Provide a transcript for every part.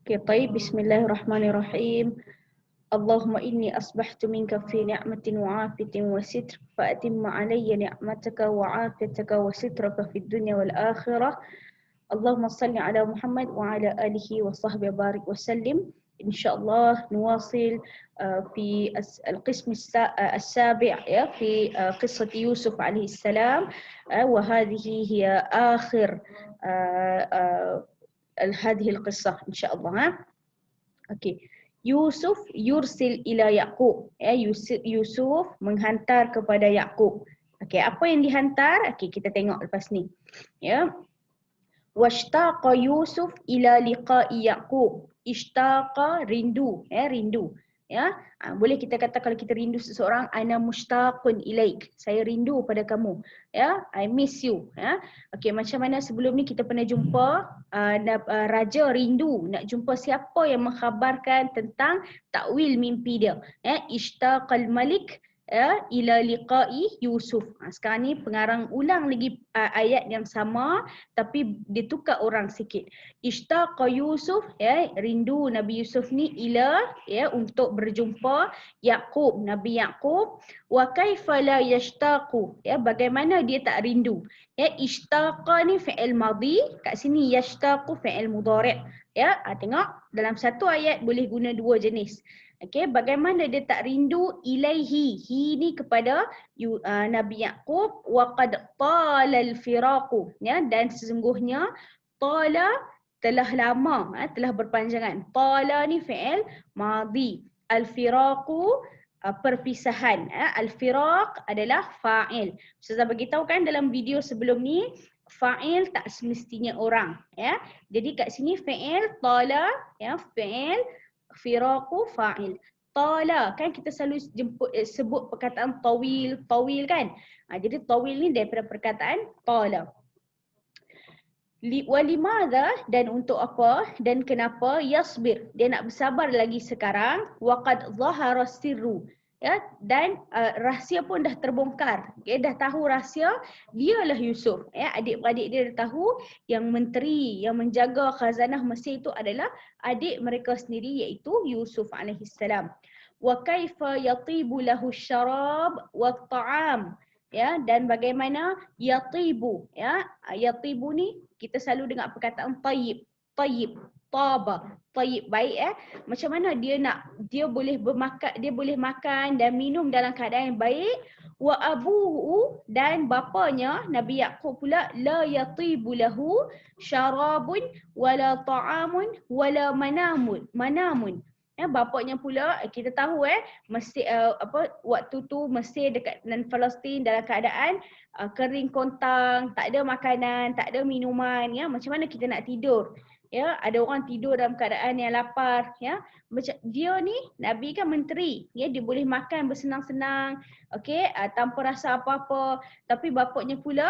Okay, طيب بسم الله الرحمن الرحيم. اللهم إني أصبحت منك في نعمة وعافية وستر فأتم علي نعمتك وعافيتك وسترك في الدنيا والآخرة. اللهم صل على محمد وعلى آله وصحبه وبارك وسلم. إن شاء الله نواصل في القسم السابع في قصة يوسف عليه السلام، وهذه هي آخر هذه القصة إن شاء الله. Okey. Yusuf yursil ila Yaqub. Yusuf menghantar kepada Yaqub. Okey, apa yang dihantar? Okey, kita tengok lepas ni. Ya. Washtaqa Yusuf ila liqa'i Yaqub. Ishtaqa rindu, rindu. Ya, boleh kita kata kalau kita rindu seseorang, ana mushtaqun ilaik. Saya rindu pada kamu. Ya, I miss you. Ya. Okey, macam mana sebelum ni kita pernah jumpa raja rindu nak jumpa siapa yang mengkhabarkan tentang takwil mimpi dia. Ya, ishtaqal malik ila liqa'i Yusuf. Sekarang ni pengarang ulang lagi ayat yang sama tapi dia tukar orang sikit. Ishtaqa Yusuf, rindu Nabi Yusuf ni ila, untuk berjumpa Yaqub, Nabi Yaqub. Wa kaifa la yashtaqu, bagaimana dia tak rindu. Ishtaqa ni fi'il madhi, kat sini yashtaqu fi'il mudhari'. Tengok dalam satu ayat boleh guna dua jenis. Okey, bagaimana dia tak rindu ilaihi, hi ni kepada Nabi Yaqub, wa qad tala al-firaqu, dan sesungguhnya tala telah lama, telah berpanjangan. Tala ni fi'il madhi, al-firaqu perpisahan. Al-firaq adalah fa'il. Ustazah beritahu kan dalam video sebelum ni, fa'il tak semestinya orang, Jadi kat sini fi'il tala, fi'il firaqu fa'il. Tala kan kita selalu sebut perkataan tawil kan. Jadi tawil ni daripada perkataan tala. Walimadha, dan untuk apa dan kenapa, yasbir, dia nak bersabar lagi sekarang, waqad zahara sirru, dan rahsia pun dah terbongkar. Dah tahu rahsia, dialah Yusuf. Adik-beradik dia dah tahu yang menteri yang menjaga khazanah Mesir itu adalah adik mereka sendiri, iaitu Yusuf alaihi salam. Wa kaifa yatibu lahu syarab wat ta'am, dan bagaimana yatibu, yatibu ni kita selalu dengar perkataan tayyib, taba, tayyib, baik. Macam mana dia boleh makan dan minum dalam keadaan yang baik. Wa abuhu, dan bapanya Nabi Yaqub pula, la yatibu lahu syarabun wala ta'amun wala manamun. Bapaknya pula kita tahu Mesir, waktu tu Mesir dekat dan Palestin dalam keadaan kering kontang, tak ada makanan, tak ada minuman, macam mana kita nak tidur? Ada orang tidur dalam keadaan yang lapar, Macam dia ni Nabi kan menteri, dia boleh makan bersenang-senang, tanpa rasa apa-apa, tapi bapaknya pula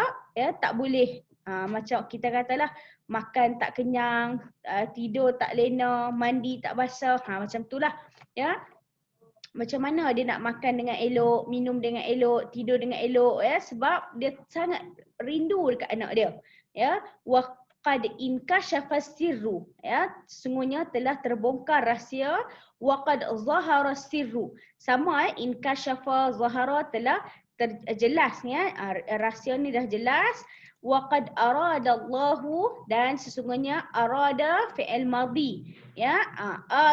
tak boleh. Macam kita katalah makan tak kenyang, tidur tak lena, mandi tak basah, macam itulah. Macam mana dia nak makan dengan elok, minum dengan elok, tidur dengan elok, sebab dia sangat rindu dekat anak dia. Wa qad inkashafa sirru, sesungguhnya telah terbongkar rahsia. Wa qad zahara sirru, sama inkashafa zahara, telah jelas, rahsia ni dah jelas. Wa qad aradallahu, dan sesungguhnya arada fi'il madhi,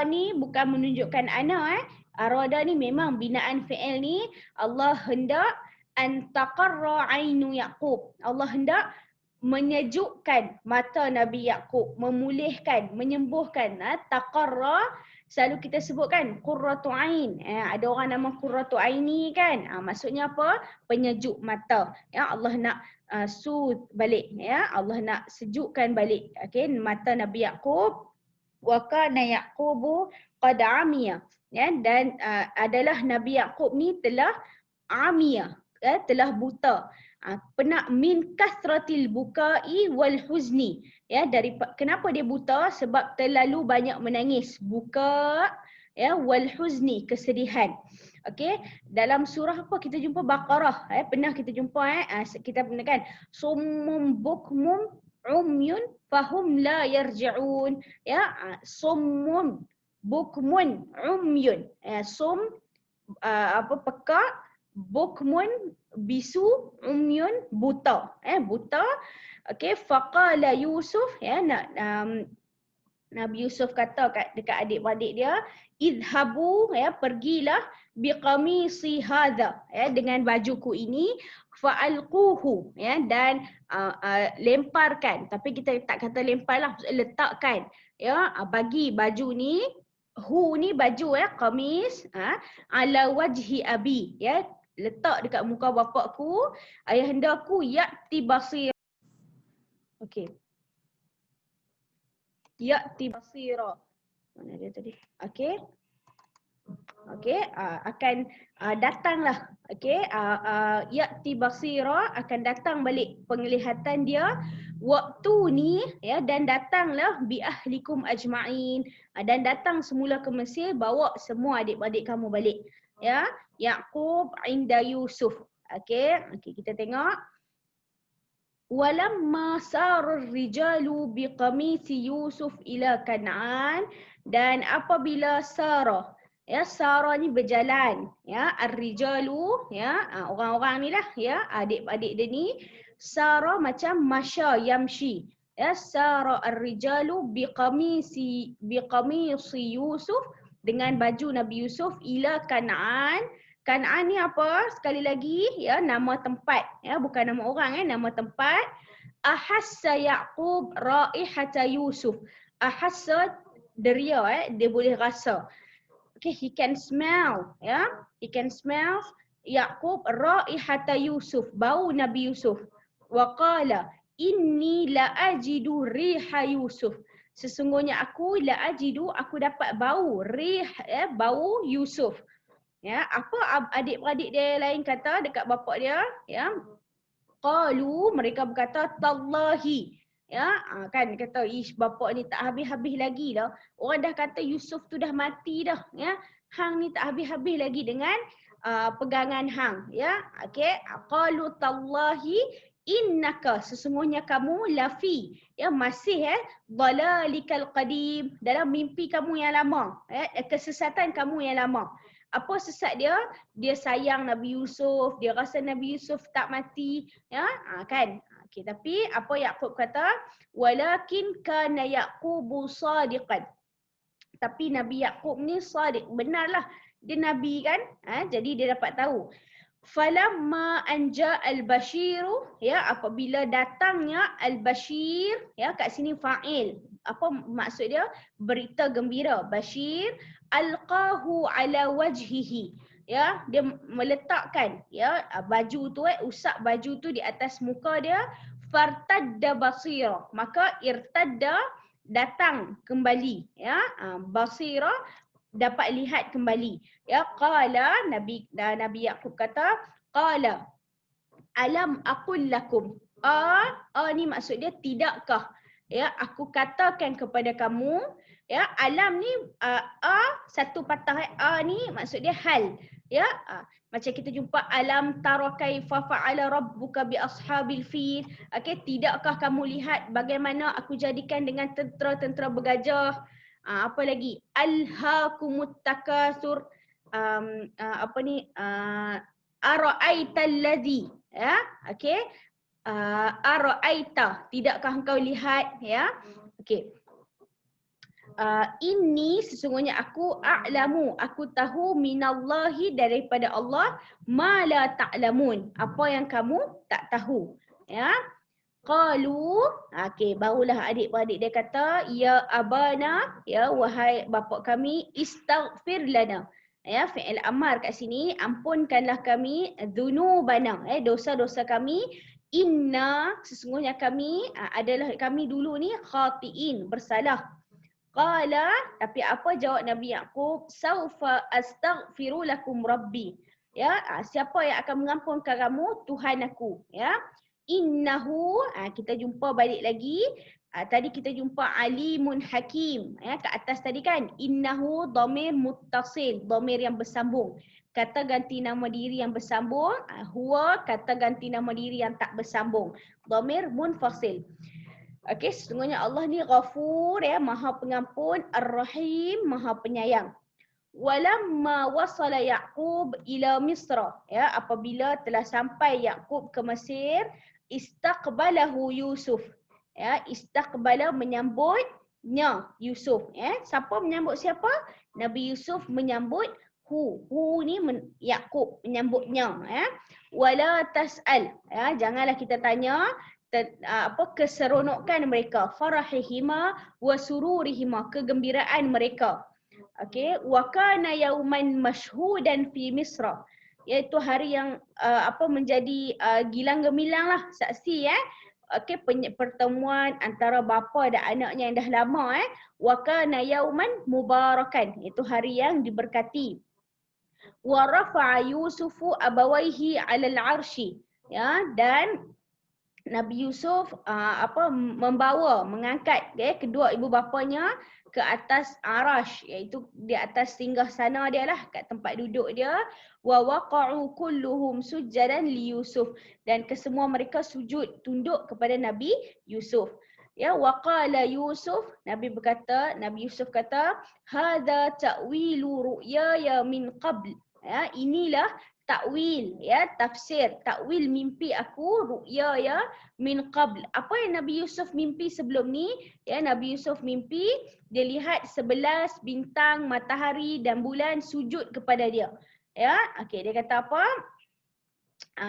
ni bukan menunjukkan ana, arada ni memang binaan fi'il ni. Allah hendak an taqarra ainu Yaqub, Allah hendak menyejukkan mata Nabi Yaqub, memulihkan, menyembuhkan. Taqarra selalu kita sebutkan qurratu ain. Ada orang nama qurratu aini kan. Maksudnya apa? Penyejuk mata. Allah nak sud balik, Allah nak sejukkan balik mata Nabi Yaqub. Wa kana Yaqubu qad amiya, dan adalah Nabi Yaqub ni telah amiya, telah buta. Min kasratil bukai wal huzni, kenapa dia buta? Sebab terlalu banyak menangis. Buka, wal huzni, kesedihan. Dalam surah apa kita jumpa? Baqarah, pernah kita jumpa, kita pernah kan, summum bukmum umyun fahum la yarji'un. Ya, summun, bukmun, umyun. Sum peka, bukmun bisu, umyun buta. Buta. Okey, faqala Yusuf, ya, Nabi Yusuf kata dekat adik-beradik dia, idhabu, ya, pergilah biqamisi hadha, ya, dengan bajuku ini, fa'alquhu, ya, dan lemparkan. Tapi kita tak kata lemparlah, letakkan, ya, bagi baju ni, hu ni baju, ya, qamis, ala wajhi abi, ya, letak dekat muka bapakku, ayahandaku, ya'ti basir. Okey. Ya'ti basira. Mana dia tadi? Okey. Okey, akan datanglah. Okey, ya'ti basira, akan datang balik penglihatan dia. Waktu ni, ya, dan datanglah bi ahlikum ajma'in, dan datang semula ke Mesir, bawa semua adik-adik kamu balik. Ya, Yaqub inda Yusuf. Okey, kita tengok. Walamma sarar rijalu biqamisi Yusuf ila Kan'an, dan apabila Sarah, ya, Sarah ni berjalan, ya, ar-rijalu, ya, orang-orang ni lah, ya, adik-adik dia ni, Sarah macam masya yamshi, ya, Sarah ar-rijalu biqamisi Yusuf, dengan baju Nabi Yusuf, ila Kan'an. Kan'an ni apa? Sekali lagi, ya, nama tempat, ya, bukan nama orang, nama tempat. Ahassa Yaqub raihata Yusuf. Ahassa deria, dia boleh rasa. Okay, he can smell, ya. He can smell Yaqub raihata Yusuf, bau Nabi Yusuf. Wa qala inni la ajidu riha Yusuf. Sesungguhnya aku la ajidu, aku dapat bau rih, ya, bau Yusuf. Ya, apa adik-beradik dia lain kata dekat bapak dia, ya? Qalu, mereka berkata tallahi. Ya, kan kata ish, bapak ni tak habis-habis lagi dah. Orang dah kata Yusuf tu dah mati dah, ya. Hang ni tak habis-habis lagi dengan pegangan hang, ya. Okey, qalu tallahi innaka, sesungguhnya kamu lafi, ya, masih, dalalikal qadim, dalam mimpi kamu yang lama, kesesatan kamu yang lama. Apa sesat dia? Dia sayang Nabi Yusuf, dia rasa Nabi Yusuf tak mati, ya, kan? Okey, tapi apa Yaqub kata? Walakin kana Yaqubu sadiqan. Tapi Nabi Yaqub ni sadiq, benarlah. Dia nabi kan? Jadi dia dapat tahu. Falamma anja al-bashiru, ya, apabila datangnya al-bashir, ya, kat sini fa'il. Apa maksud dia? Berita gembira. Bashir alqahu ala wajhihi, ya, dia meletakkan, ya, baju tu, usap baju tu di atas muka dia. Fartadda basira, maka irtadda, datang kembali, ya, basira, dapat lihat kembali. Ya, qala, Nabi Yaqub kata, qala alam aqul lakum, ni maksud dia tidakkah, ya, aku katakan kepada kamu, ya, alam ni satu patah, ni maksud dia hal, ya, macam kita jumpa alam tara kaifa fa'ala rabbuka bi ashabil fil. Okey, tidakkah kamu lihat bagaimana aku jadikan dengan tentera-tentera bergajah. Apa lagi? Alhaakumut takasur. Apa ni? Ara'aital ladzi, ya, okey. Ara'aita, tidakkah engkau lihat, ya? Okey. Inni, sesungguhnya aku, a'lamu, aku tahu, minallahi, daripada Allah, ma la ta'lamun, apa yang kamu tak tahu, ya. Qalu, okey, barulah adik-beradik dia kata, ya abana, ya, wahai bapa kami, istaghfir lana, ya, fi'il amar kat sini, ampunkanlah kami, dzunubana, dosa-dosa kami, inna, sesungguhnya kami adalah kami dulu ni khati'in, bersalah. Qala, tapi apa jawab Nabi Yaqub? Saufa astaghfiru lakum rabbi. Ya, siapa yang akan mengampunkan kamu? Tuhan aku, ya. Innahu, kita jumpa balik lagi. Tadi kita jumpa alimun hakim, ya, kat atas tadi kan. Innahu dhamir muttasil, dhamir yang bersambung. Kata ganti nama diri yang bersambung, huwa kata ganti nama diri yang tak bersambung. Dhamir munfasil. Okey, sesungguhnya Allah ni Ghafur ya, Maha Pengampun, Ar-Rahim, Maha Penyayang. Walamma wasala Yaqub ila Misra, ya, apabila telah sampai Yaqub ke Mesir, istaqbalahu Yusuf. Ya, istaqbala menyambutnya Yusuf, ya. Siapa menyambut siapa? Nabi Yusuf menyambut Hu ni Yaqub menyambutnya, ya. Wala tas'al, ya, janganlah kita tanya keseronokan mereka, farahihima wa sururihima, kegembiraan mereka. Okey, wa kana yauman mashhudan fi Misra, iaitu hari yang menjadi gilang gemilang lah, saksi okey, pertemuan antara bapa dan anaknya yang dah lama wa kana yauman mubarakan, iaitu hari yang diberkati. Wa rafa'a Yusufu abawaihi 'alal 'arsy, ya, dan Nabi Yusuf mengangkat kedua ibu bapanya ke atas arash, iaitu di atas singgah sana dia lah, kat tempat duduk dia. Wa waqa'u kulluhum sujjadan li Yusuf, dan kesemua mereka sujud tunduk kepada Nabi Yusuf. Ya, waqala Yusuf, Nabi Yusuf kata, hadza ta'wilu ru'yaya min qabl. Ya, inilah takwil, ya, tafsir, takwil mimpi aku, ru'ya ya min qabl. Apa yang Nabi Yusuf mimpi sebelum ni? Ya, Nabi Yusuf mimpi dia lihat 11 bintang, matahari dan bulan sujud kepada dia. Ya, okey, dia kata apa?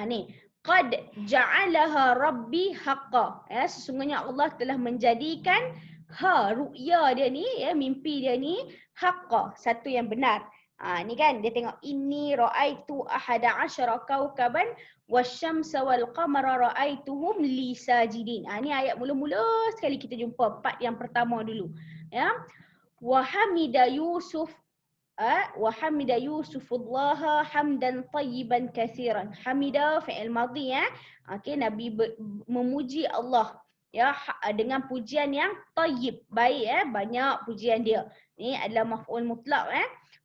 Ni, qad ja'alaha rabbi haqqa. Ya, sesungguhnya Allah telah menjadikan ru'ya dia ni, ya, mimpi dia ni haqqa, satu yang benar. Ni kan dia tengok, inni ra'aitu ahada asyara kaukaban wasyamsa wal qamara ra'aituhum li sajidin. Ni ayat mula-mula sekali kita jumpa, part yang pertama dulu. Ya. Wa hamida Yusuf Yusufullaha hamdan tayyiban katsiran. Hamida fi'il madhi, ya. Okey, Nabi memuji Allah, ya, dengan pujian yang tayyib, baik, banyak pujian dia. Ni adalah maf'ul mutlaq,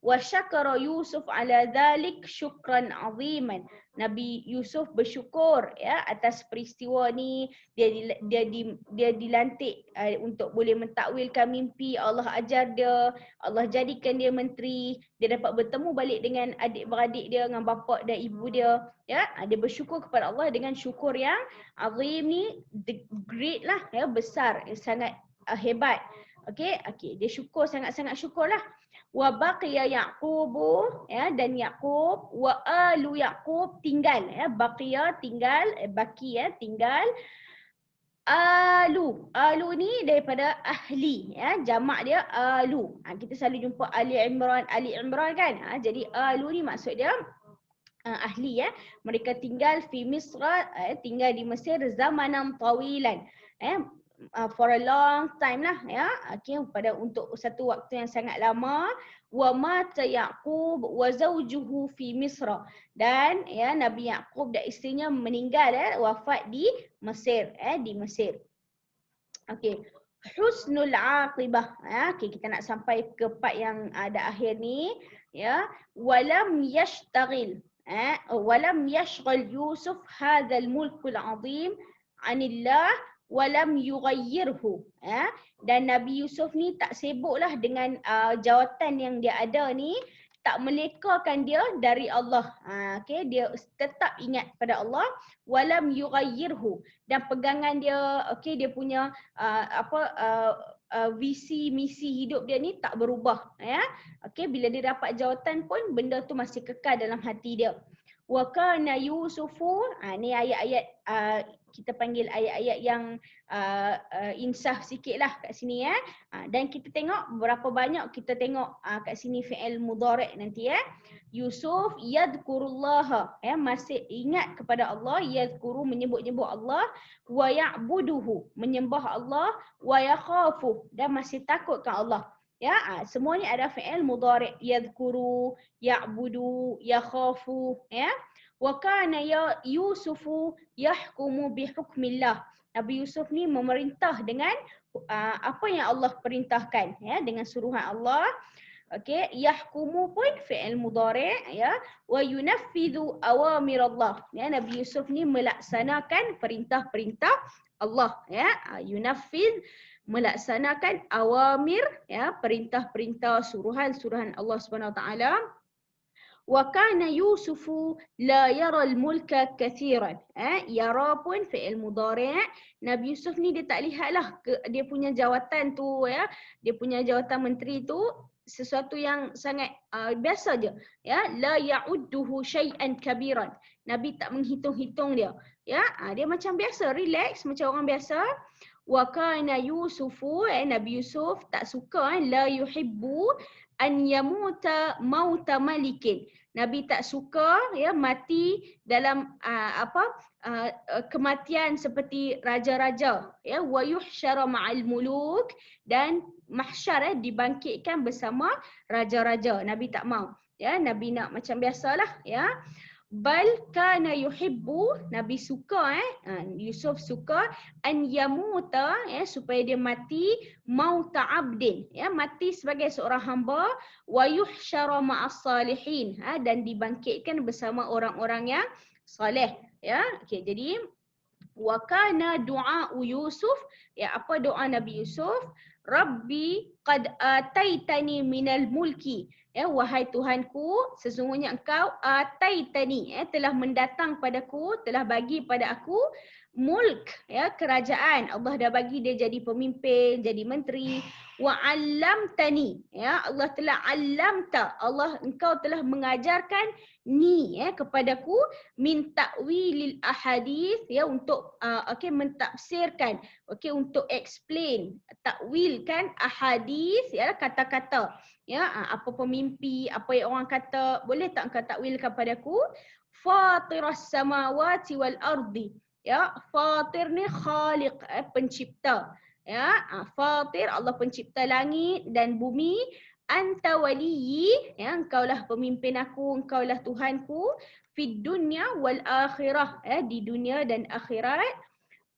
wa syakara Yusuf ala dhalik syukran aziman. Nabi Yusuf bersyukur, ya, atas peristiwa ni. Dia dilantik untuk boleh mentakwilkan mimpi. Allah ajar dia, Allah jadikan dia menteri. Dia dapat bertemu balik dengan adik-beradik dia, dengan bapa dan ibu dia. Ya, dia bersyukur kepada Allah dengan syukur yang azim ni, great lah, ya, besar, sangat hebat. Okey, dia syukur, sangat-sangat syukurlah. Wa baqiya Yaqubu, ya, dan Yaqub, wa alu Yaqub tinggal, ya, baqiya tinggal, baki, ya, tinggal. Alu ni daripada ahli, ya, jamak dia alu. Kita selalu jumpa Ali Imran kan. Jadi alu ni maksud dia ahli, ya. Mereka tinggal fi Misra, tinggal di Mesir zamanan tawilan, for a long time lah, ya. Okey, untuk satu waktu yang sangat lama. Wa mata Yaqub wa zawjuhu fi Misra, dan, ya, Nabi Yaqub dan isterinya meninggal, wafat di Mesir, di Mesir. Okey, husnul aqibah. Okey, kita nak sampai ke part yang ada akhir ni, ya. Walam yashtaghil, walam yashghal Yusuf hadzal mulkul azim anillah walam yughayyirhu, dan Nabi Yusuf ni tak sibuklah dengan jawatan yang dia ada ni, tak melekakan dia dari Allah. Okey, dia tetap ingat pada Allah. Walam yughayyirhu, dan pegangan dia, okey, dia punya visi misi hidup dia ni tak berubah, ya. Okey, bila dia dapat jawatan pun benda tu masih kekal dalam hati dia. Wa kana Yusufu, ni ayat-ayat kita panggil ayat-ayat yang insaf sikitlah kat sini, ya. Dan kita tengok berapa banyak kita tengok kat sini fi'il mudhari' nanti, ya. Yusuf yadhkurullah, ya, masih ingat kepada Allah, yadhkuru menyebut-nyebut Allah, wa ya'buduhu menyembah Allah, wa yakhafu dan masih takutkan Allah. Ya, semua ni ada fi'il mudhari', yadhkuru, ya'budu, yakhafu, ya. Wa kana Yusufu yahkumu bihukmillah. Nabi Yusuf ni memerintah dengan apa yang Allah perintahkan, ya, dengan suruhan Allah. Okey, yahkumu pun fi'il mudhari', ya, wa yunaffidhu awamir Allah. Ya, Nabi Yusuf ni melaksanakan perintah-perintah Allah, ya. Yunafiz, melaksanakan awamir, ya, perintah-perintah, suruhan-suruhan Allah Subhanahu Wa Taala. Wa kana Yusufu la yara al-mulka kathiran. Yara pun fi'il mudhari'. Nabi Yusuf ni dia tak lihatlah dia punya jawatan tu, ya. Dia punya jawatan menteri tu sesuatu yang sangat biasa je, ya. La ya'udduhu syai'an kabiran. Nabi tak menghitung-hitung dia. Ya, dia macam biasa, relax macam orang biasa. Wa kana Yusufu, Nabi Yusuf tak suka, la yuhibbu an yamuta mauta malikin. Nabi tak suka, ya, mati dalam kematian seperti raja-raja, ya. Wa yuhsyara ma'al muluk, dan mahsyar, dibangkitkan bersama raja-raja. Nabi tak mau, ya. Nabi nak macam biasalah, ya. Bal kana yuhibbu, Nabi suka, Yusuf suka, an yamuta, ya, supaya dia mati mauta abdin, ya, mati sebagai seorang hamba, wa yuhsyara ma'as salihin, dan dibangkitkan bersama orang-orang yang soleh, ya. Okey, jadi wa kana du'a Yusuf, ya, apa doa Nabi Yusuf? Rabbi qad ataitani minal mulki, ya, wahai Tuhanku, sesungguhnya engkau ataitani, telah mendatang padaku, telah bagi pada aku mulk, ya, kerajaan. Allah dah bagi dia jadi pemimpin, jadi menteri. Wa 'allamtani, ya, Allah telah 'allamta, Allah engkau telah mengajarkan ni, ya, kepadaku min ta'wilil ahadith, ya, untuk mentafsirkan, untuk explain, takwilkan ahadith, ya, kata-kata, ya, apa pemimpi, apa yang orang kata, boleh tak engkau takwilkan padaku? Fatiras samawati wal ardi, ya, fatir ni khaliq, pencipta, ya. Fatir, Allah pencipta langit dan bumi. Anta waliyyi, ya, engkaulah pemimpin aku, engkaulah Tuhanku, fid dunya wal akhirah, ya, di dunia dan akhirat.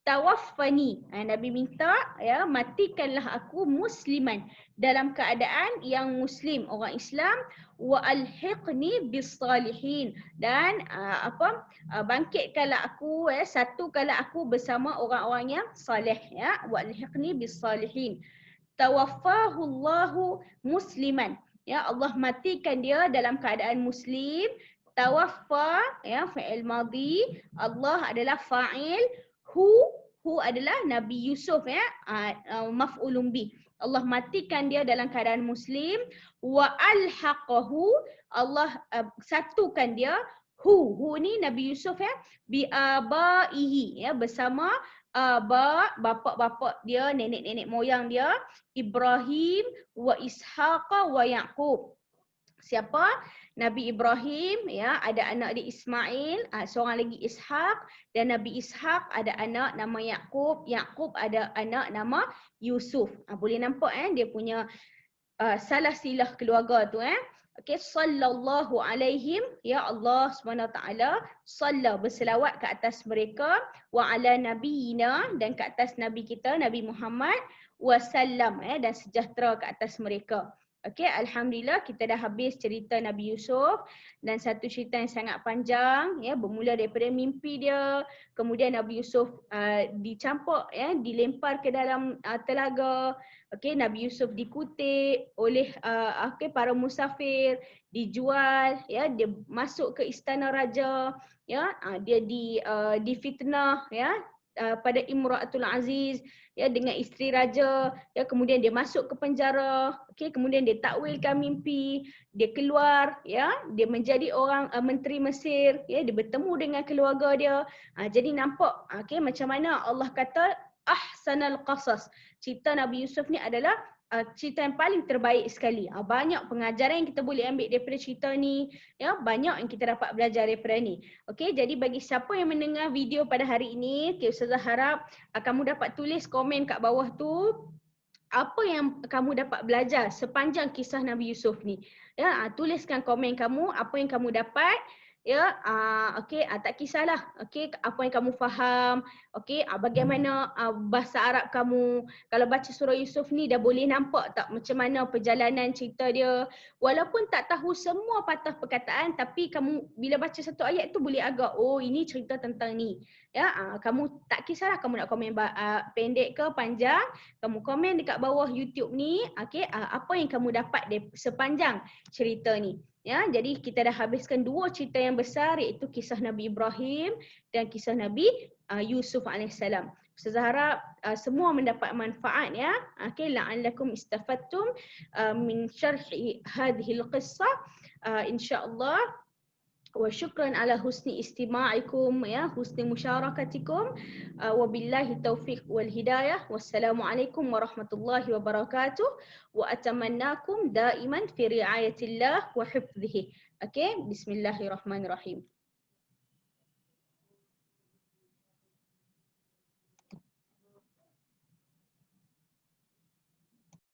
Tawaffani, Nabi minta, ya, matikanlah aku musliman, dalam keadaan yang muslim, orang Islam. Wa alhiqni bis salihin, dan bangkitkanlah aku, ya, satukanlah aku bersama orang-orang yang saleh, ya. Wa alhiqni bis salihin. Tawaffahu Allahu musliman, ya, Allah matikan dia dalam keadaan muslim. Tawaffa, ya, fi'il madhi, Allah adalah fa'il, hu adalah Nabi Yusuf, ya, maf'ulun bih. Allah matikan dia dalam keadaan muslim. Wa alhaqahu, Allah satukan dia, hu ni Nabi Yusuf, ya, bi abaihi, ya, bersama bapa-bapa dia, nenek-nenek moyang dia, Ibrahim wa Ishaq wa Yaqub. Siapa? Nabi Ibrahim, ya, ada anak dia Ismail, seorang lagi Ishaq, dan Nabi Ishaq ada anak nama Yaqub, Yaqub ada anak nama Yusuf. Boleh nampak, dia punya salah silah keluarga tu, Okey, sallallahu alaihim, ya, Allah Subhanahu Wa Taala salla, berselawat ke atas mereka, wa ala nabiyina, dan ke atas nabi kita Nabi Muhammad, wa sallam, dan sejahtera ke atas mereka. Okey, alhamdulillah kita dah habis cerita Nabi Yusuf, dan satu cerita yang sangat panjang, ya, bermula daripada mimpi dia, kemudian Nabi Yusuf dicampak, ya, dilempar ke dalam telaga. Okey, Nabi Yusuf dikutip oleh para musafir, dijual, ya, dia masuk ke istana raja, ya, dia difitnah, ya, pada Imra'atul Aziz, ya, dengan isteri raja, ya, kemudian dia masuk ke penjara, okey, kemudian dia takwilkan mimpi, dia keluar, ya, dia menjadi orang menteri Mesir, ya, dia bertemu dengan keluarga dia. Jadi nampak, okey, macam mana Allah kata ahsanal qasas. Cerita Nabi Yusuf ni adalah cerita yang paling terbaik sekali. Banyak pengajaran yang kita boleh ambil daripada cerita ni, ya, banyak yang kita dapat belajar daripada ni. Okey, jadi bagi siapa yang mendengar video pada hari ini, Ustazah harap kamu dapat tulis komen kat bawah tu apa yang kamu dapat belajar sepanjang kisah Nabi Yusuf ni. Ya, tuliskan komen kamu apa yang kamu dapat. Ya, okey, tak kisahlah, okey, apa yang kamu faham, okey, bagaimana bahasa Arab kamu. Kalau baca surah Yusuf ni dah boleh nampak tak macam mana perjalanan cerita dia. Walaupun tak tahu semua patah perkataan, tapi kamu bila baca satu ayat tu boleh agak, oh ini cerita tentang ni. Ya, kamu tak kisahlah kamu nak komen pendek ke panjang, kamu komen dekat bawah YouTube ni, okey, apa yang kamu dapat sepanjang cerita ni. Ya, jadi kita dah habiskan 2 cerita yang besar, iaitu kisah Nabi Ibrahim dan kisah Nabi Yusuf alaihissalam. Ustazah harap semua mendapat manfaat ya. Okey, la'allakum istafadtum min syarhi hadhihi al-qissah, insya-Allah. Wa syukran ala husni istima'ikum ya, husni musyarakatikum. Wabillahi taufiq wal hidayah. Wassalamualaikum warahmatullahi wabarakatuh. Wa atamannakum daiman fi riayatillah wa hifdhihi. Okey, bismillahirrahmanirrahim.